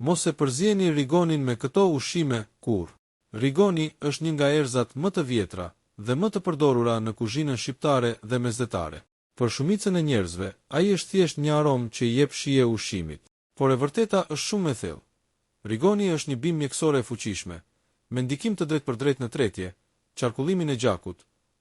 Mos e përzieni rigonin me këto ushqime kur. Rigoni është një nga erëzat më të vjetra dhe më të përdorura në kuzhinën shqiptare dhe mesdhetare. Për shumicën e njerëzve, ai është thjesht një aromë që i jep shije ushqimit, por e vërteta është shumë e thellë. Rigoni është një bimë mjekësore e fuqishme, me ndikim të drejtpërdrejtë në tretje, qarkullimin e gjakut,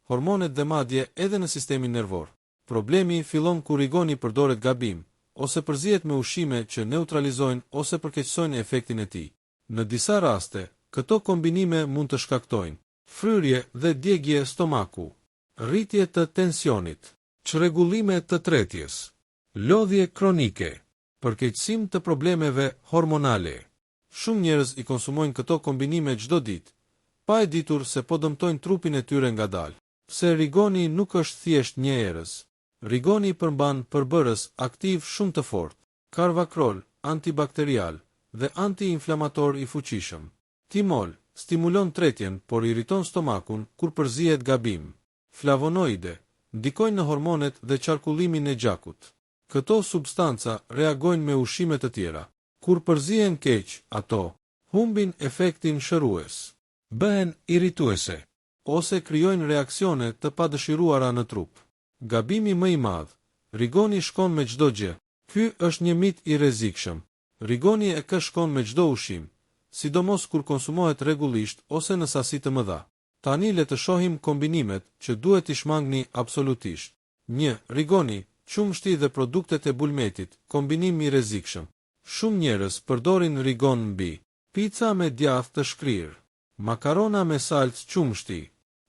hormonet dhe madje edhe në sistemin nervor. Problemi fillon kur rigoni përdoret gabim, ose përzihet me ushqime që neutralizojnë ose përkeqësojnë efektin e tij. Në disa raste, këto kombinime mund të shkaktojnë fryrje dhe djegje stomaku, rritje të tensionit, çrregullime të tretjes, lodhje kronike, përkeqësim të problemeve hormonale. Shumë njerëz i konsumojnë këto kombinime çdo ditë, pa e ditur se po dëmtojnë trupin e tyre ngadalë. Pse rigoni nuk është thjesht një erëz. Rigoni përmban përbërës aktiv shumë të fortë, karvakrol, antibakterial dhe antiinflamator i fuqishëm. Timol stimulon tretjen, por irriton stomakun kur përzihet gabim. Flavonoide ndikojnë në hormonet dhe qarkullimin e gjakut. Këto substanca reagojnë me ushqime të tjera. Kur përzihen keq, ato humbin efektin shërues, bëhen irrituese ose krijojnë reaksione të padëshiruara në trup. Gabimi më i madh, rigoni shkon me çdo gjë. Ky është një mit i rrezikshëm. Rigoni e ka shkon me çdo ushqim, sidomos kur konsumohet rregullisht ose në sasi të mëdha. Tani le të shohim kombinimet që duhet i shmangni absolutisht. 1. Rigoni, qumshti dhe produktet e bulmetit, kombinim i rrezikshëm. Shumë njerëz përdorin rigon mbi pica me djath të shkrirë, makarona me salcë qumshti,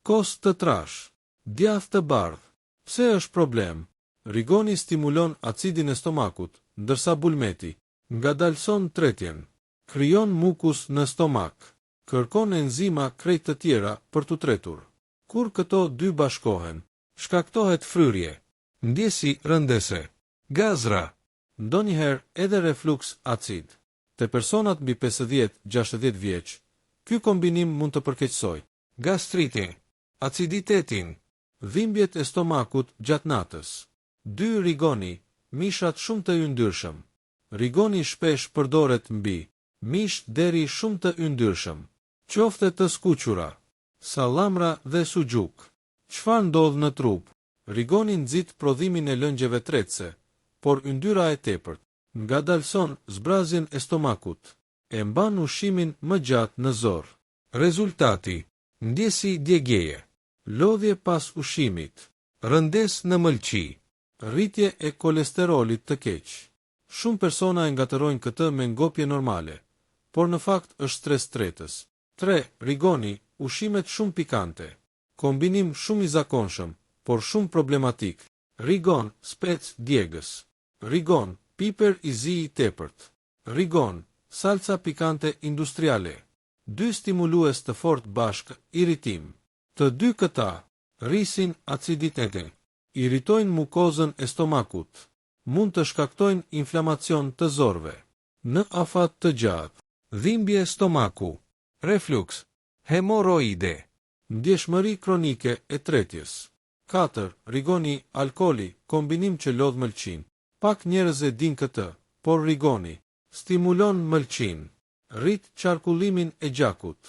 kos të trash, djath të bardhë. Pse është problem? Rigoni stimulon acidin e stomakut, ndërsa bulmeti ngadalson tretjen, krijon mukus në stomak, kërkon enzima krejt të tjera për t'u tretur. Kur këto dy bashkohen, shkaktohet fryrje, ndjesi rëndese, gazra, ndonjëherë edhe refluks acid. Te personat mbi 50-60 vjeç, ky kombinim mund të përkeqësojë gastriti, aciditetin, dhimbjet e stomakut gjatë natës. 2. Rigoni, mishat shumë të yndyrshëm. Rigoni shpesh përdoret mbi mish deri shumë të yndyrshëm, qofte të skuqura, sallamra dhe suxhuk. Çfarë ndodh në trup? Rigoni nxit prodhimin e lëngjeve tretëse, por yndyra e tepërt ngadalson zbrazjen e stomakut, e mban ushqimin më gjatë në zor. Rezultati: ndjesi djegjeje, lodhje pas ushqimit, rëndes në mëlçi, rritje e kolesterolit të keq. Shumë persona e ngatërojnë këtë me ngopje normale, por në fakt është stres tretës. 3. Rigoni, ushqimet shumë pikante. Kombinim shumë i zakonshëm, por shumë problematik. Rigon, spec djegës. Rigon, piper i zi i tepërt. Rigon, salsa pikante industriale. 2 stimulues të fort bashkë, irritim. Të dy këta, rrisin aciditetin, irritojnë mukozën e stomakut, mund të shkaktojnë inflamacion të zorve, në afat të gjatë, dhimbje stomaku, refluks, hemoroide, ndjeshmëri kronike e tretjes. 4. Rigoni, alkoli, kombinim që lodh mëlçin. Pak njerëz e din këtë, por rigoni stimulon mëlçin, rrit qarkullimin e gjakut.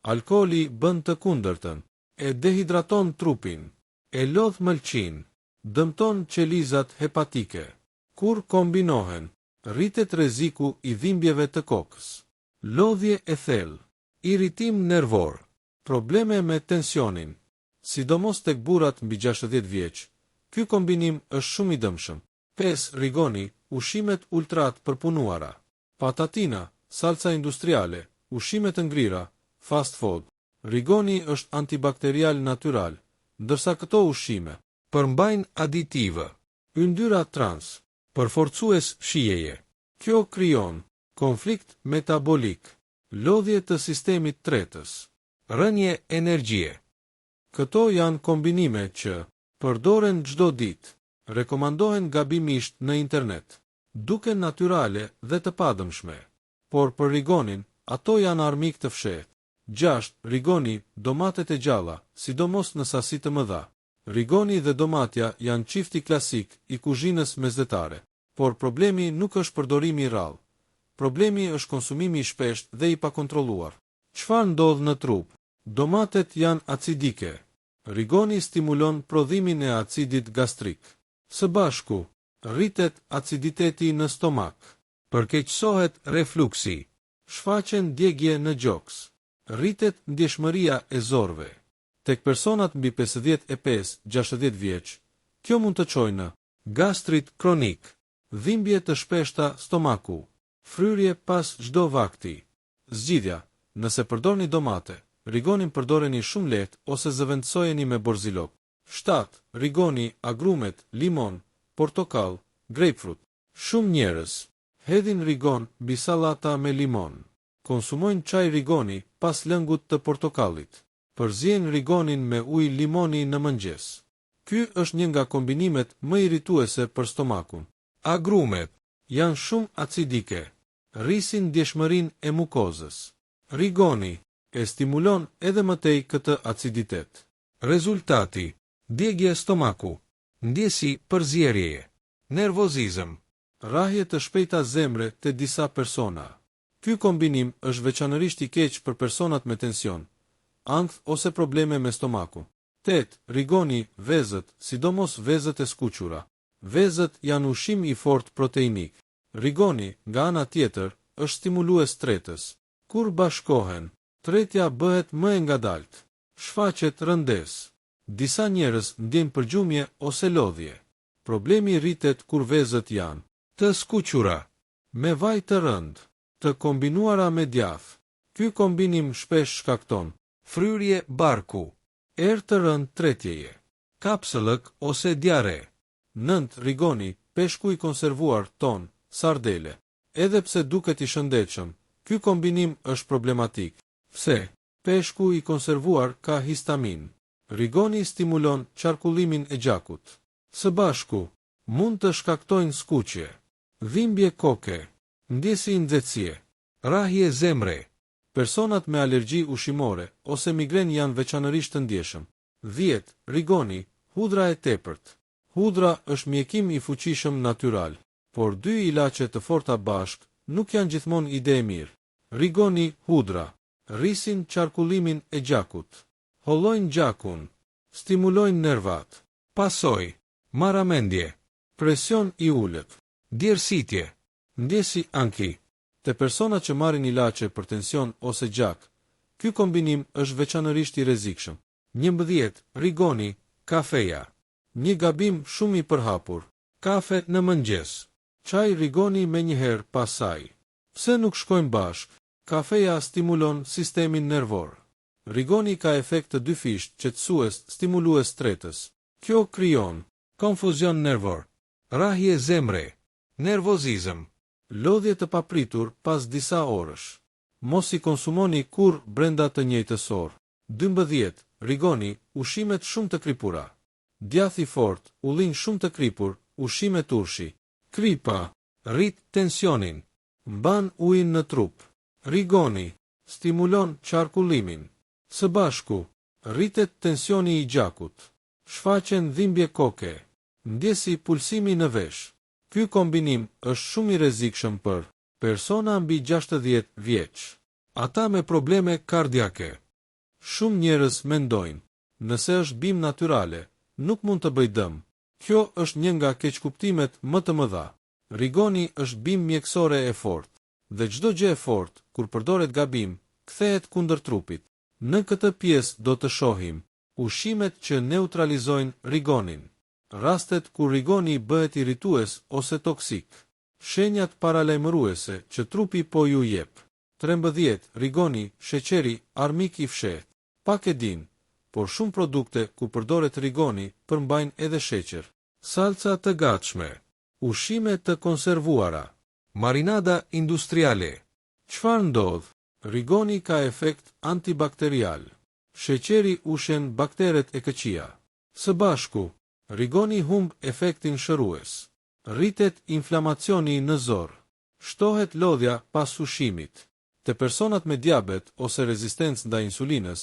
Alkoli bën të kundërtën, e dehidraton trupin, e lodh mëlçin, dëmton qelizat hepatike. Kur kombinohen, rritet rreziku i dhimbjeve të kokës, lodhje e thellë, irritim nervor, probleme me tensionin, sidomos tek burrat mbi 60 vjeç. Ky kombinim është shumë i dëmshëm. 5. Rigoni, ushqimet ultrat përpunuara. Patatina, salsa industriale, ushqime të ngrira, fast food. Rigoni është antibakterial natyral, ndërsa këto ushqime përmbajnë aditivë, yndyra trans, përforcues shijeje. Kjo krijon konflikt metabolik, lodhje të sistemit tretës, rënje energjie. Këto janë kombinime që përdoren çdo ditë, rekomandohen gabimisht në internet, duken natyrale dhe të padëmshme, por për rigonin, ato janë armik të fshehtë. 6. Rigoni, domatet e gjalla, sidomos në sasi të mëdha. Rigoni dhe domatja janë çifti klasik i kuzhinës mesdhetare, por problemi nuk është përdorimi i rrallë. problemi është konsumimi i shpeshtë dhe i pakontrolluar. Çfarë ndodh në trup? Domatet janë acidike. Rigoni stimulon prodhimin e acidit gastrik. Së bashku, rritet aciditeti në stomak. Përkeqësohet refluksi. Shfaqen djegje në gjoks. Rritet ndjeshmëria e zorëve. Tek personat mbi 55-60 vjeç, kjo mund të çojë në Gastrit kronik. dhimbje të shpeshta stomaku, fryrje pas çdo vakti. Zgjidhja: nëse përdorni domate, rigonin përdoreni shumë lehtë ose zëvendësojeni me borzilok. 7. Rigoni, agrumet, limon, portokall, grapefruit. Shumë njerëz hedhin rigon mbi sallata me limon. Konsumojnë çaj rigoni pas lëngut të portokallit. Përzihen rigonin me ujë limoni në mëngjes. Ky është një nga kombinimet më irrituese për stomakun. Agrumet Janë shumë acidike. Rrisin ndjeshmërinë e mukozës. Rigoni e stimulon edhe më tej këtë aciditet. Rezultati: djegje stomaku, ndjesi përzierjeje, nervozizëm, Rrahje të shpejta zemre te disa persona. Ky kombinim është veçanërisht i keq për personat me tension, ankth ose probleme me stomakun. 8. Rigoni, vezët, sidomos vezët e skuqura. Vezët janë ushqim i fortë proteinik. Rigoni, nga ana tjetër, është stimulues tretës. Kur bashkohen, tretja bëhet më e ngadalt. Shfaqet rëndes. Disa njerëz ndjejnë përgjumje ose lodhje. Problemi rritet kur vezët janë të skuqura, me vaj të rënd, të kombinuara me djath. Ky kombinim shpesh shkakton fryrje barku, erë të rënd tretjeje. kapsëllëk ose diare. 9. Rigoni, peshku i konservuar ton, sardele. Edhe pse duket i shëndetshëm, ky kombinim është problematik. Pse? Peshku i konservuar ka histamin. Rigoni stimulon qarkullimin e gjakut. Së bashku, mund të shkaktojnë skuqje, dhimbje koke, ndjesi nxehtësie, Rrahje zemre. Personat me alergji ushqimore ose migren janë veçanërisht të ndjeshëm. 10. Rigoni, hudra e tepërt. Hudra është mjekim i fuqishëm natyral, por dy ilaçe të forta bashk nuk janë gjithmonë ide e mirë. Rigoni, hudra, rrisin qarkullimin e gjakut, hollojnë gjakun, stimulojnë nervat. Pasoj, marramendje, Presion i ulët, djersitje, ndjesi anki. Te personat që marrin ilaçe për tension ose gjak, ky kombinim është veçanërisht i rrezikshëm. 11. Rigoni, kafeja. Një gabim shumë i përhapur. kafe në mëngjes, Çaj rigoni me njëherë pas saj. Pse nuk shkojnë bashk? Kafeja stimulon sistemin nervor. Rigoni ka efekt të dyfisht, qetësues, stimulues tretës. Kjo krijon konfuzion nervor, rrahje zemre, nervozizëm, lodhje të papritur pas disa orësh. Mos i konsumoni kur brenda të njëjtës orë. 12. Rigoni, ushqimet shumë të kripura. Djath i fort, ullin shumë të kripur, ushqime turshi. Kripa, rrit tensionin, mban ujin në trup. Rigoni, stimulon qarkullimin. Së bashku, rritet tensioni i gjakut. Shfaqen dhimbje koke, ndjesi pulsimi në vesh. Ky kombinim është shumë i rrezikshëm për persona mbi 60 vjeç. ata me probleme kardiake. Shumë njerëz mendojnë, nëse është bim natyrale, nuk mund të bëj dëm. Kjo është një nga keqkuptimet më të mëdha. Rigoni është bim mjekësore e fortë, dhe çdo gjë e fortë, kur përdoret gabim, kthehet kundër trupit. Në këtë pjesë do të shohim ushqimet që neutralizojnë rigonin, rastet kur rigoni bëhet irritues ose toksik, shenjat paralajmëruese që trupi po ju jep. 13. Rigoni, sheqeri, armik i fshehtë. Pak e din, por shumë produkte ku përdoret rigoni përmbajnë edhe sheqer. Salca të gatshme, ushqime të konservuara, Marinada industriale. Çfarë ndodh? Rigoni ka efekt antibakterial. Sheqeri ushen bakteret e këqija. Së bashku, rigoni humb efektin shërues. Rritet inflamacioni në zor. Shtohet lodhja pas ushqimit. Te personat me diabet ose rezistencë ndaj insulinës,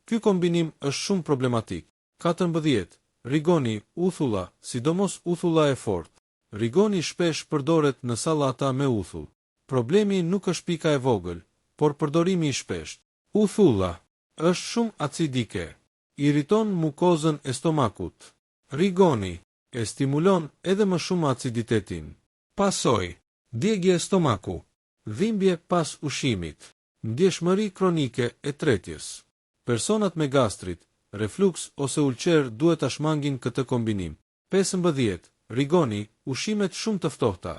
ky kombinim është shumë problematik. 14. Rigoni, uthulla, sidomos uthulla e fortë. Rigoni shpesh përdoret në sallata me uthull. Problemi nuk është pika e vogël, por përdorimi i shpeshtë. Uthulla është shumë acidike. Irriton mukozën e stomakut. Rigoni e stimulon edhe më shumë aciditetin. Pasoj, djegje stomaku. Dhimbje pas ushimit. Ndjeshmëri kronike e tretjes. Personat me gastrit, refluks ose ulqer duhet ta shmangin këtë kombinim. 15. Rigoni ushimet shumë të ftohta.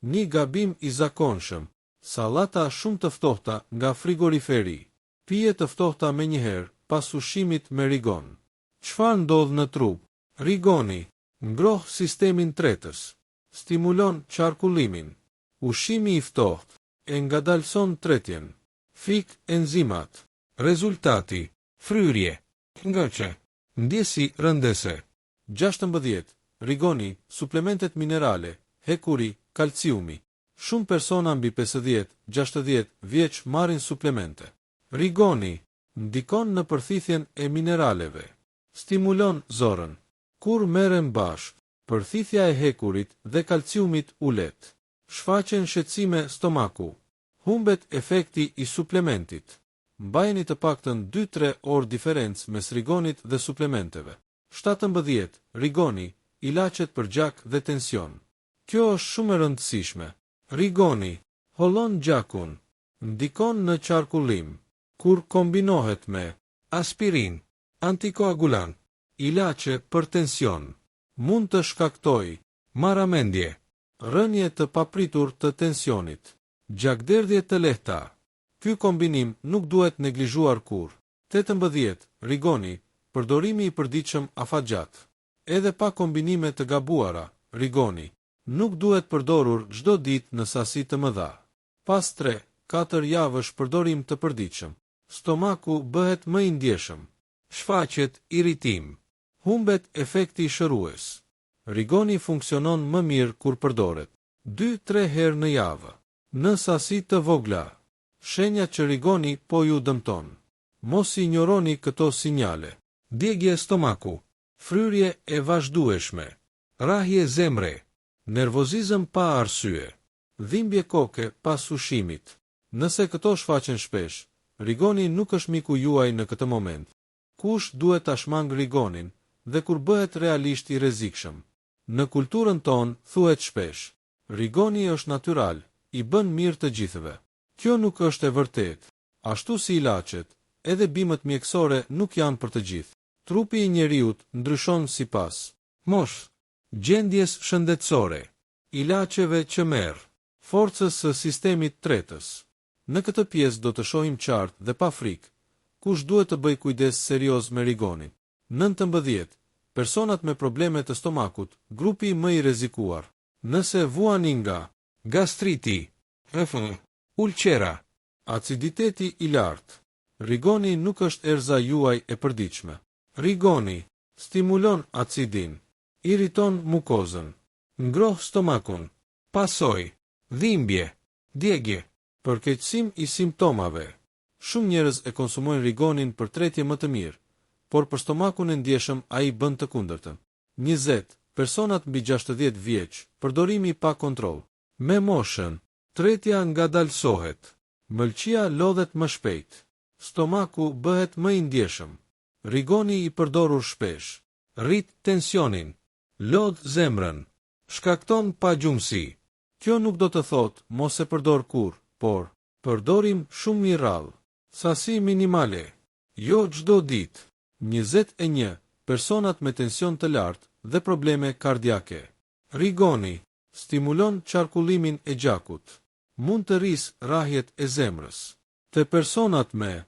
Një gabim i zakonshëm. Sallata shumë të ftohta nga frigoriferi. Pije të ftohta menjëherë pas ushimit me rigon. Çfarë ndodh në trup? Rigoni ngroh sistemin tretës. Stimulon qarkullimin. Ushimi i ftohtë e ngadalson tretjen. Fik enzimat. Rezultati, fryrje, ngërçe, ndjesi rëndese. 16. Rigoni, suplementet minerale, hekuri, kalciumi. Shumë persona mbi 50-60 vjeç marrin suplemente. Rigoni ndikon në përthithjen e mineraleve. Stimulon zorën. Kur merren bashkë, përthithja e hekurit dhe kalciumit ulet. Shfaqen shqetësime stomaku. Humbet efekti i suplementit. Mbajeni të paktën 2-3 orë diferencë mes rigonit dhe suplementeve. 17. Rigoni, ilaçet për gjak dhe tension. Kjo është shumë e rëndësishme. Rigoni hollon gjakun, ndikon në qarkullim. Kur kombinohet me aspirin, antikoagulant, ilaçe për tension, mund të shkaktojë marramendje, rënje të papritur të tensionit, gjakderdhje të lehta. Ky kombinim nuk duhet neglizhuar kurrë. 18. Rigoni, përdorimi i përditshëm afatgjat. Edhe pa kombinime të gabuara, rigoni nuk duhet përdorur çdo ditë në sasi të mëdha. Pas 3-4 javësh përdorim të përditshëm, stomaku bëhet më i ndjeshëm. Shfaqet irritim. Humbet efekti shërues. Rigoni funksionon më mirë kur përdoret 2-3 herë në javë, në sasi të vogla. Shenja që rigoni po ju dëmton. Mos injoroni këto sinjale. Djegje stomaku, Fryrje e vazhdueshme. rahje zemre, Nervozizëm pa arsye. Dhimbje koke pas ushimit. Nëse këto shfaqen shpesh, rigoni nuk është miku juaj në këtë moment. Kush duhet ta shmang rigonin dhe kur bëhet realisht i rrezikshëm? Në kulturën tonë thuhet shpesh, rigoni është natyral, i bën mirë të gjithëve. Kjo nuk është e vërtetë. Ashtu si ilaçet, edhe bimët mjekësore nuk janë për të gjithë. Trupi i njeriut ndryshon sipas mosh, gjendjes shëndetësore, ilaçeve që merr, forcës së sistemit tretës. Në këtë pjesë do të shohim qartë dhe pa frikë kush duhet të bëj kujdes serioz me rigonin. 19. Personat me probleme të stomakut, grupi më i rrezikuar. Nëse vuani nga gastriti, ulqera, aciditeti i lartë, rigoni nuk është erza juaj e përditshme. Rigoni stimulon acidin, irriton mukozën, ngroh stomakun, pasoj, dhimbje, djegje, përkeqësim i simptomave. Shumë njerëz e konsumojnë rigonin për tretje më të mirë, por për stomakun e ndjeshëm ai bën të kundërtën. 20. Personat mbi 60 vjeç, përdorimi pa kontroll. Me moshën, tretja ngadalsohet, mëlçia lodhet më shpejt, stomaku bëhet më i ndjeshëm. Rigoni i përdorur shpesh rrit tensionin, lodh zemrën, shkakton pagjumësi. Kjo nuk do të thotë mos e përdor kurrë, por përdorim shumë i rrallë, sasi minimale, jo çdo ditë. 21. Personat me tension të lartë dhe probleme kardiake. Rigoni stimulon qarkullimin e gjakut, mund të rrisë rrahjet e zemrës. Te personat me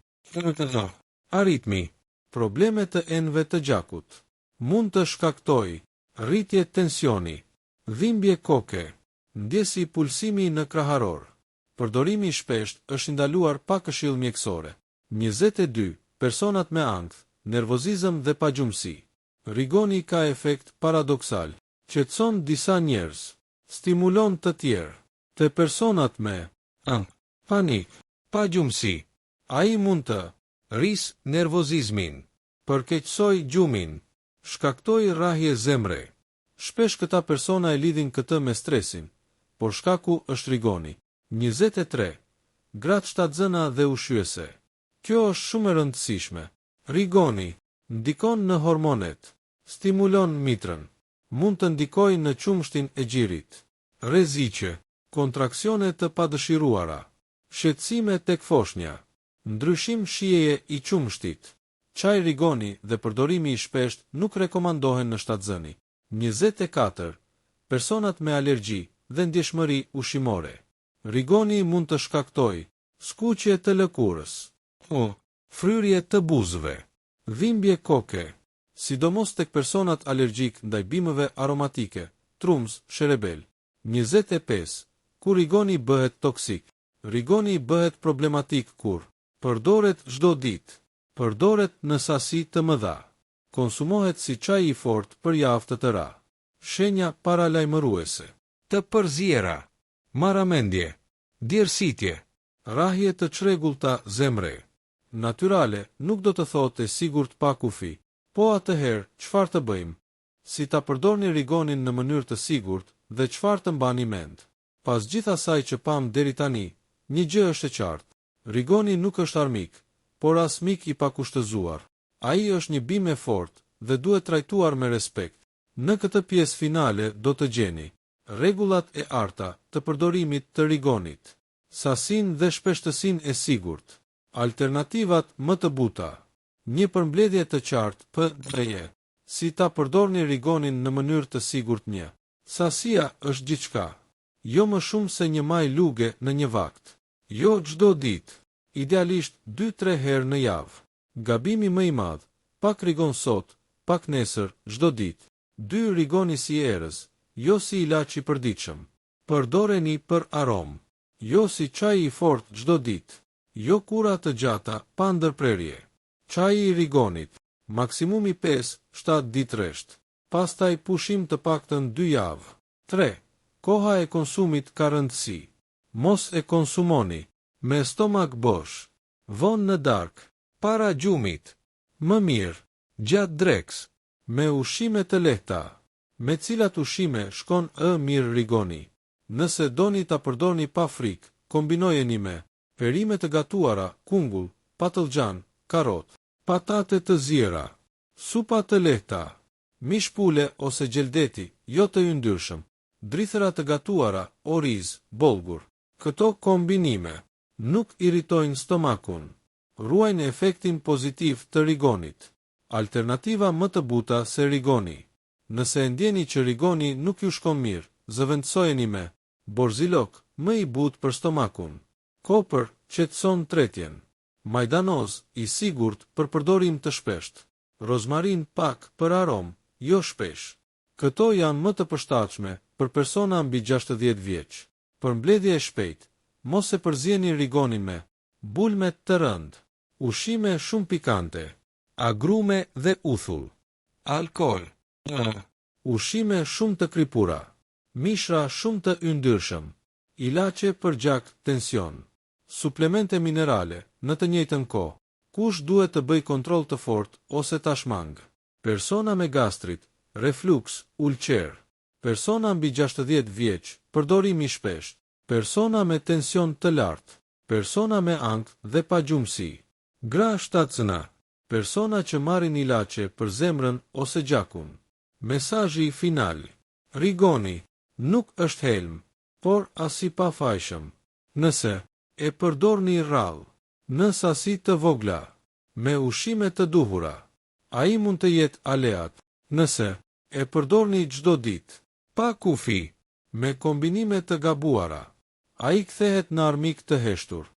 aritmi, probleme të enëve të gjakut, mund të shkaktojë rritje tensioni, dhimbje koke, ndjesi pulsimi në kraharor. Përdorimi i shpeshtë është ndaluar pa këshill mjekësore. 22. Personat me ankth, nervozizëm dhe pagjumësi. Rigoni ka efekt paradoksal. Qetëson disa njerëz, stimulon të tjerë. Te personat me panik, pagjumësi, ai mund të rris nervozizmin, përkeqësoj gjumin, shkaktoj rrahje zemre. Shpesh këta persona e lidhin këtë me stresin, por shkaku është rigoni. 23. Gratë shtatzëna dhe ushqyese. Kjo është shumë e rëndësishme. Rigoni ndikon në hormonet, stimulon mitrën, mund të ndikojë në qumshtin e gjirit. Rreziqe, kontraksione të padëshiruara, shqetësime tek foshnja, ndryshim shijeje i qumshtit. Çaji rigoni dhe përdorimi i shpesht nuk rekomandohen në shtatzëni. 24. Personat me alergji dhe ndjeshmëri ushqimore. Rigoni mund të shkaktojë skuqje të lëkurës, fryrje të buzëve, dhimbje koke, sidomos tek personat alergjik ndaj bimëve aromatike, trumz, sherebel. 25. Kur rigoni bëhet toksik. Rigoni bëhet problematik kur përdoret çdo ditë, përdoret në sasi të mëdha, konsumohet si çaj i fortë për javë të tëra. Shenja paralajmëruese Të përzjera, marramendje, djersitje, rrahje të çrregullta zemre. Natyrale nuk do të thotë e sigurt pa kufi. Po atëherë, çfarë të bëjmë? Si ta përdorni rigonin në mënyrë të sigurt dhe çfarë të mbani mend? Pas gjithë asaj që pam deri tani, një gjë është e qartë. Rigoni nuk është armik, por as mik i pakushtëzuar. Ai është një bimë e fortë dhe duhet trajtuar me respekt. Në këtë pjesë finale do të gjeni rregullat e arta të përdorimit të rigonit, sasinë dhe shpeshtësinë e sigurt, alternativat më të buta, një përmbledhje të qartë PD. Si ta përdorni rigonin në mënyrë të sigurt. Sasia është gjithçka, jo më shumë se një maj luge në një vakt, jo çdo ditë, idealisht 2-3 herë në javë. Gabimi më i madh, pak rigon sot, pak nesër, çdo ditë. 2 rigoni si erës, jo si ilaç i përditshëm. Përdoreni për aromë, jo si çaj i fortë çdo ditë, jo kura të gjata pa ndërprerje. Çaji i rigonit, maksimumi 5-7 ditë rresht, pastaj pushim të paktën 2 javë. 3. Koha e konsumit ka rëndësi. Mos e konsumoni me stomak bosh, vonë në darkë, para gjumit, më mirë gjatë dreks, me ushqime të lehta. Me cilat ushqime shkon mirë rigoni? Nëse doni ta përdorni pa frikë, kombinojeni me perime të gatuara, kungull, patlıcan, karrot, patate të ziera, supa të lehta, mish pule ose gjeldeti, jo të yndyrshëm, drithëra të gatuara, oriz, bollgur. Këto kombinime nuk irritojnë stomakun, ruajnë efektin pozitiv të rigonit. Alternativa më të buta se rigoni. Nëse e ndjeni që rigoni nuk ju shkon mirë, zëvendësojeni me borzilok, më i butë për stomakun. Kopër qetëson tretjen. Majdanoz i sigurt për përdorim të shpesht. Rozmarin pak për aromë, jo shpesh. Këto janë më të përshtatshme për persona mbi 60 vjeç. Për mbledhje e shpejtë, mos e përzieni rigonin me bulme të rëndë, ushqime shumë pikante, agrume dhe uthull, alkool, ushqime shumë të kripura, mishra shumë të yndyrshëm, ilaçe për gjak, tension, suplemente minerale në të njëjtën kohë. Kush duhet të bëj kontroll të fortë ose ta shmang? Persona me gastrit, refluks, ulqer, persona mbi 60 vjeç, përdorim i shpesht, persona me tension të lartë, persona me ankth dhe pagjumësi, gra shtatzëna, persona që marrin ilaçe për zemrën ose gjakun. Mesazhi final. Rigoni nuk është helm, por as i pafajshëm. Nëse e përdorni rrallë, në sasi të vogla, me ushqime të duhura, ai mund të jetë aleat. Nëse e përdorni çdo ditë, pa kufi, me kombinime të gabuara, ai kthehet në armik të heshtur.